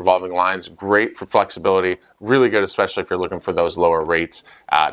revolving lines, great for flexibility, really good, especially if you're looking for those lower rates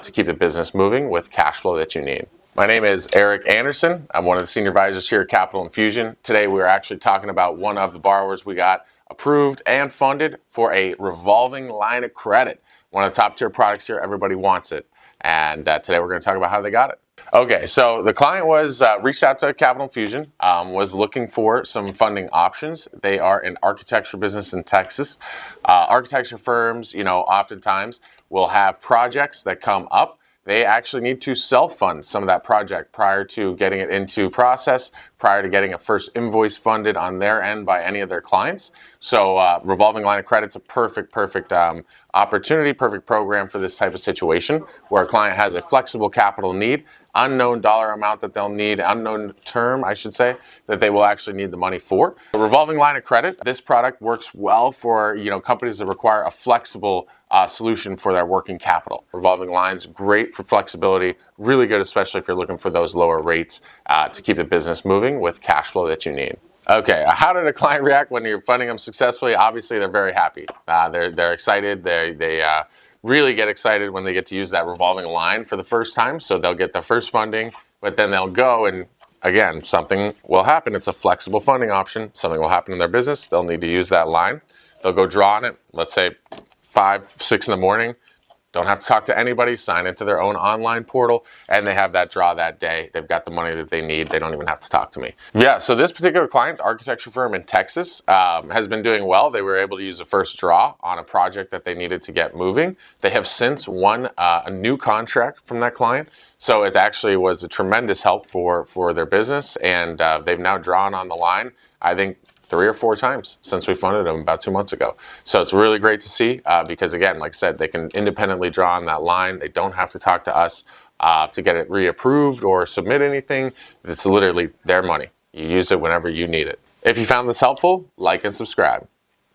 to keep the business moving with cash flow that you need. My name is Erik Anderson. I'm one of the senior advisors here at Capital Infusion. Today we're actually talking about one of the borrowers we got approved and funded for a revolving line of credit. One of the top tier products here, everybody wants it. And today we're going to talk about how they got it. Okay, so the client was reached out to Capital Infusion, was looking for some funding options. They are an architecture business in Texas. Architecture firms, oftentimes will have projects that come up. They actually need to self-fund some of that project prior to getting it into process, prior to getting a first invoice funded on their end by any of their clients. So revolving line of credit's a perfect opportunity, perfect program for this type of situation where a client has a flexible capital need, unknown dollar amount that they'll need, unknown term, I should say, that they will actually need the money for. A revolving line of credit, this product works well for companies that require a flexible solution for their working capital. Revolving lines, great for flexibility, really good, especially if you're looking for those lower rates to keep the business moving with cash flow that you need. Okay, how did a client react when you're funding them successfully? Obviously, they're very happy. They're excited. They really get excited when they get to use that revolving line for the first time. So they'll get the first funding, but then they'll go and again, something will happen. It's a flexible funding option. Something will happen in their business. They'll need to use that line. They'll go draw on it, let's say 5, 6 in the morning. Don't have to talk to anybody, sign into their own online portal, and they have that draw that day. They've got the money that they need. They don't even have to talk to me. Yeah, so this particular client, architecture firm in Texas, has been doing well. They were able to use the first draw on a project that they needed to get moving. They have since won a new contract from that client. So it actually was a tremendous help for their business, and they've now drawn on the line, I think, 3 or 4 times since we funded them about 2 months ago. So it's really great to see because, again, like I said, they can independently draw on that line. They don't have to talk to us to get it reapproved or submit anything. It's literally their money. You use it whenever you need it. If you found this helpful, like and subscribe.